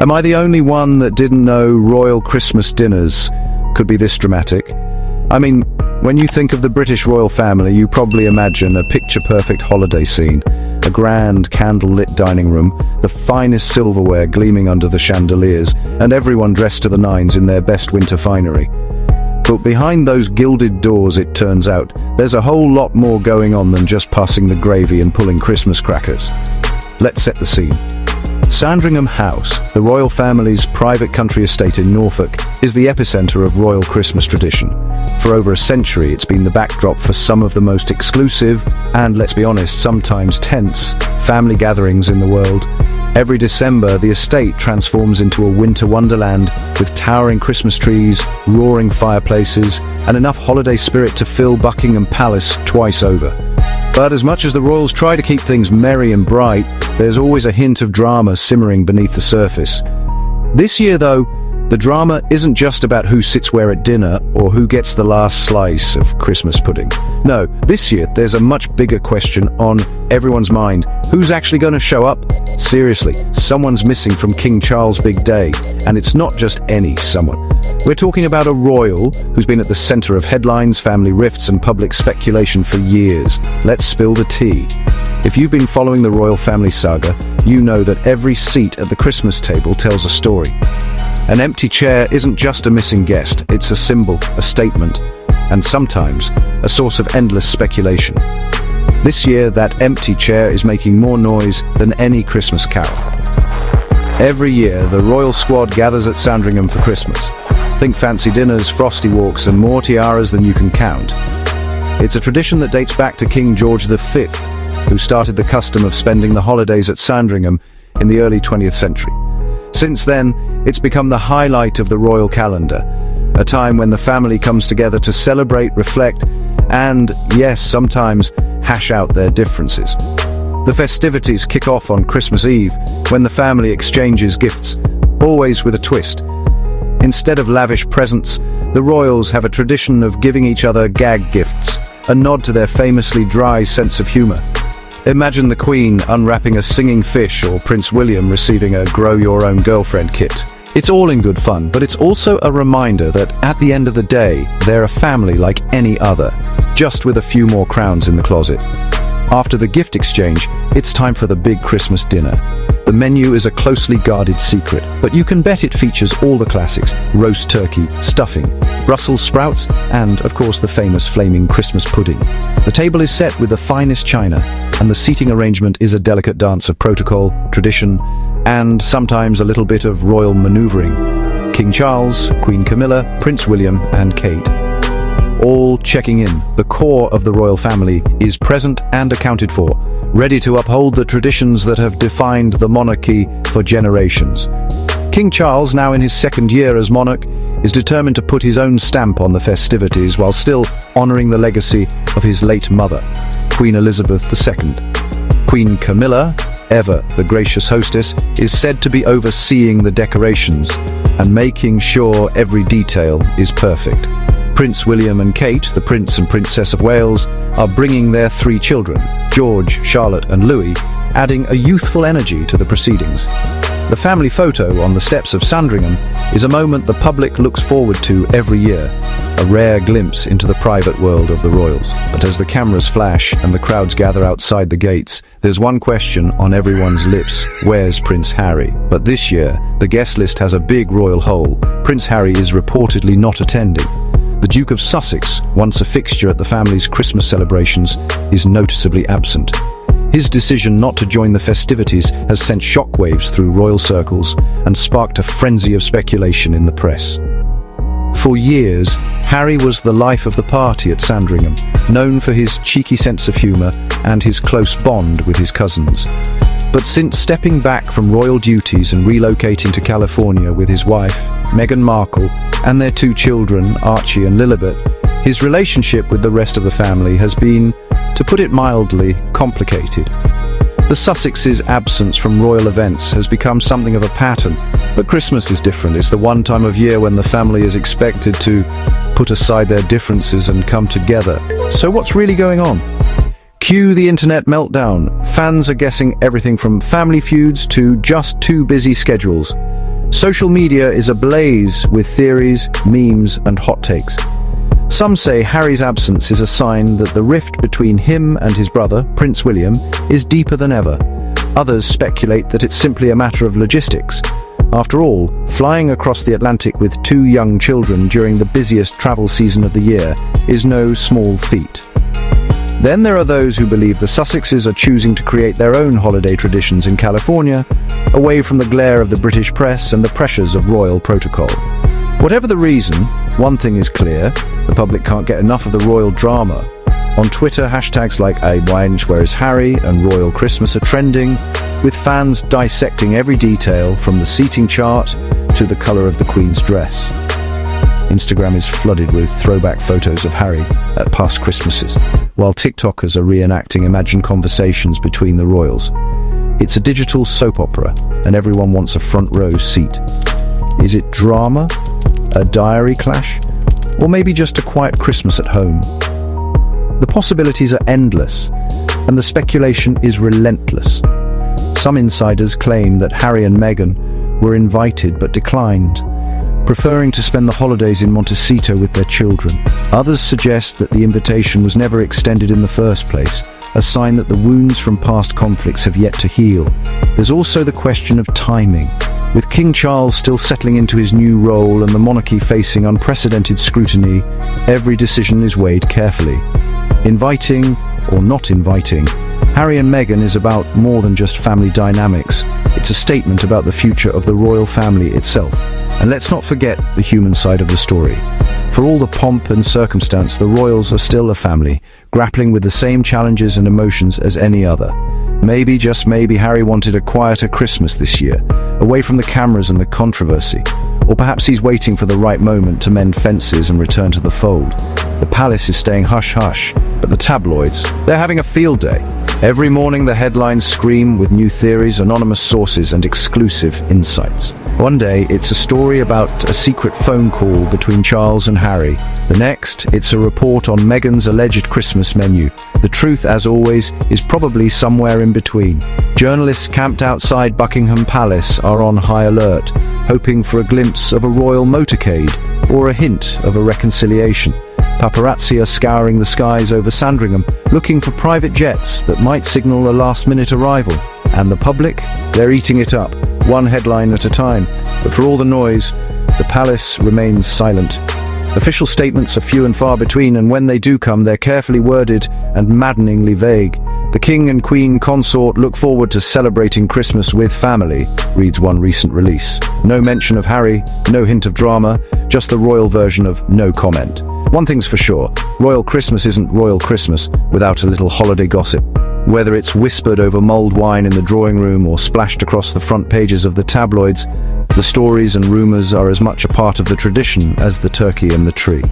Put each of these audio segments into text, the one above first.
Am I the only one that didn't know royal Christmas dinners could be this dramatic? I mean, when you think of the British royal family, you probably imagine a picture-perfect holiday scene, a grand candle-lit dining room, the finest silverware gleaming under the chandeliers, and everyone dressed to the nines in their best winter finery. But behind those gilded doors, it turns out, there's a whole lot more going on than just passing the gravy and pulling Christmas crackers. Let's set the scene. Sandringham House, the royal family's private country estate in Norfolk, is the epicenter of royal Christmas tradition. For over a century, it's been the backdrop for some of the most exclusive and, let's be honest, sometimes tense family gatherings in the world. Every December, the estate transforms into a winter wonderland with towering Christmas trees, roaring fireplaces, and enough holiday spirit to fill Buckingham Palace twice over. But as much as the royals try to keep things merry and bright, there's always a hint of drama simmering beneath the surface. This year, though, the drama isn't just about who sits where at dinner or who gets the last slice of Christmas pudding. No, this year there's a much bigger question on everyone's mind. Who's actually going to show up? Seriously, someone's missing from King Charles' big day, and it's not just any someone. We're talking about a royal who's been at the center of headlines, family rifts, and public speculation for years. Let's spill the tea. If you've been following the royal family saga, you know that every seat at the Christmas table tells a story. An empty chair isn't just a missing guest, it's a symbol, a statement, and sometimes a source of endless speculation. This year, that empty chair is making more noise than any Christmas carol. Every year, the royal squad gathers at Sandringham for Christmas. Think fancy dinners, frosty walks, and more tiaras than you can count. It's a tradition that dates back to King George V, who started the custom of spending the holidays at Sandringham in the early 20th century. Since then, it's become the highlight of the royal calendar, a time when the family comes together to celebrate, reflect, and, yes, sometimes hash out their differences. The festivities kick off on Christmas Eve, when the family exchanges gifts, always with a twist. Instead of lavish presents, the royals have a tradition of giving each other gag gifts, a nod to their famously dry sense of humor. Imagine the Queen unwrapping a singing fish or Prince William receiving a grow-your-own-girlfriend kit. It's all in good fun, but it's also a reminder that at the end of the day, they're a family like any other, just with a few more crowns in the closet. After the gift exchange, it's time for the big Christmas dinner. The menu is a closely guarded secret, but you can bet it features all the classics: roast turkey, stuffing, Brussels sprouts, and, of course, the famous flaming Christmas pudding. The table is set with the finest china, and the seating arrangement is a delicate dance of protocol, tradition, and sometimes a little bit of royal maneuvering. King Charles, Queen Camilla, Prince William, and Kate, all checking in. The core of the royal family is present and accounted for, ready to uphold the traditions that have defined the monarchy for generations. King Charles, now in his second year as monarch, is determined to put his own stamp on the festivities while still honoring the legacy of his late mother, Queen Elizabeth II. Queen Camilla, ever the gracious hostess, is said to be overseeing the decorations and making sure every detail is perfect. Prince William and Kate, the Prince and Princess of Wales, are bringing their 3 children, George, Charlotte and Louis, adding a youthful energy to the proceedings. The family photo on the steps of Sandringham is a moment the public looks forward to every year, a rare glimpse into the private world of the royals. But as the cameras flash and the crowds gather outside the gates, there's one question on everyone's lips: where's Prince Harry? But this year, the guest list has a big royal hole. Prince Harry is reportedly not attending. The Duke of Sussex, once a fixture at the family's Christmas celebrations, is noticeably absent. His decision not to join the festivities has sent shockwaves through royal circles and sparked a frenzy of speculation in the press. For years, Harry was the life of the party at Sandringham, known for his cheeky sense of humor and his close bond with his cousins. But since stepping back from royal duties and relocating to California with his wife, Meghan Markle, and their 2 children, Archie and Lilibet, his relationship with the rest of the family has been, to put it mildly, complicated. The Sussexes' absence from royal events has become something of a pattern, but Christmas is different. It's the one time of year when the family is expected to put aside their differences and come together. So what's really going on? Cue the internet meltdown. Fans are guessing everything from family feuds to just too busy schedules. Social media is ablaze with theories, memes, and hot takes. Some say Harry's absence is a sign that the rift between him and his brother, Prince William, is deeper than ever. Others speculate that it's simply a matter of logistics. After all, flying across the Atlantic with two young children during the busiest travel season of the year is no small feat. Then there are those who believe the Sussexes are choosing to create their own holiday traditions in California, away from the glare of the British press and the pressures of royal protocol. Whatever the reason, one thing is clear: the public can't get enough of the royal drama. On Twitter, hashtags like #where's Harry and Royal Christmas are trending, with fans dissecting every detail from the seating chart to the colour of the Queen's dress. Instagram is flooded with throwback photos of Harry at past Christmases, while TikTokers are reenacting imagined conversations between the royals. It's a digital soap opera, and everyone wants a front row seat. Is it drama? A diary clash? Or maybe just a quiet Christmas at home? The possibilities are endless, and the speculation is relentless. Some insiders claim that Harry and Meghan were invited but declined, preferring to spend the holidays in Montecito with their children. Others suggest that the invitation was never extended in the first place, a sign that the wounds from past conflicts have yet to heal. There's also the question of timing. With King Charles still settling into his new role and the monarchy facing unprecedented scrutiny, every decision is weighed carefully. Inviting or not inviting, Harry and Meghan is about more than just family dynamics. It's a statement about the future of the royal family itself. And let's not forget the human side of the story. For all the pomp and circumstance, the royals are still a family, grappling with the same challenges and emotions as any other. Maybe, just maybe, Harry wanted a quieter Christmas this year, away from the cameras and the controversy. Or perhaps he's waiting for the right moment to mend fences and return to the fold. The palace is staying hush-hush, but the tabloids, they're having a field day. Every morning the headlines scream with new theories, anonymous sources, and exclusive insights. One day, it's a story about a secret phone call between Charles and Harry. The next, it's a report on Meghan's alleged Christmas menu. The truth, as always, is probably somewhere in between. Journalists camped outside Buckingham Palace are on high alert, hoping for a glimpse of a royal motorcade or a hint of a reconciliation. Paparazzi are scouring the skies over Sandringham, looking for private jets that might signal a last-minute arrival. And the public? They're eating it up, one headline at a time. But for all the noise, the palace remains silent. Official statements are few and far between, and when they do come, they're carefully worded and maddeningly vague. The King and Queen consort look forward to celebrating Christmas with family, reads one recent release. No mention of Harry, no hint of drama, just the royal version of no comment. One thing's for sure, Royal Christmas isn't Royal Christmas without a little holiday gossip. Whether it's whispered over mulled wine in the drawing room or splashed across the front pages of the tabloids, the stories and rumours are as much a part of the tradition as the turkey and the tree.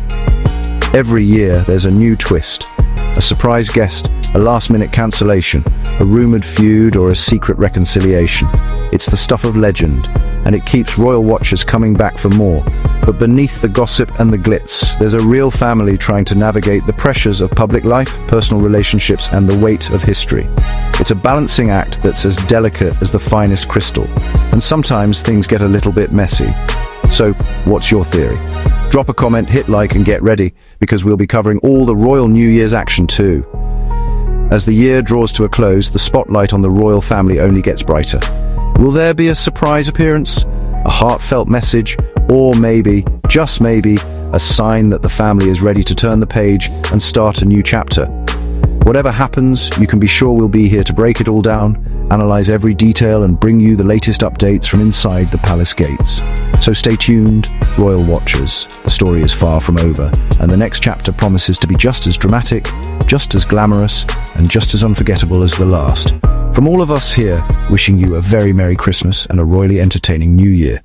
Every year there's a new twist, a surprise guest, a last-minute cancellation, a rumoured feud or a secret reconciliation. It's the stuff of legend, and it keeps royal watchers coming back for more. But beneath the gossip and the glitz, there's a real family trying to navigate the pressures of public life, personal relationships, and the weight of history. It's a balancing act that's as delicate as the finest crystal, and sometimes things get a little bit messy. So, what's your theory? Drop a comment, hit like, and get ready, because we'll be covering all the royal New Year's action too. As the year draws to a close, the spotlight on the royal family only gets brighter. Will there be a surprise appearance, a heartfelt message, or maybe, just maybe, a sign that the family is ready to turn the page and start a new chapter? Whatever happens, you can be sure we'll be here to break it all down, analyze every detail, and bring you the latest updates from inside the palace gates. So stay tuned, royal watchers. The story is far from over, and the next chapter promises to be just as dramatic, just as glamorous, and just as unforgettable as the last. From all of us here, wishing you a very Merry Christmas and a royally entertaining New Year.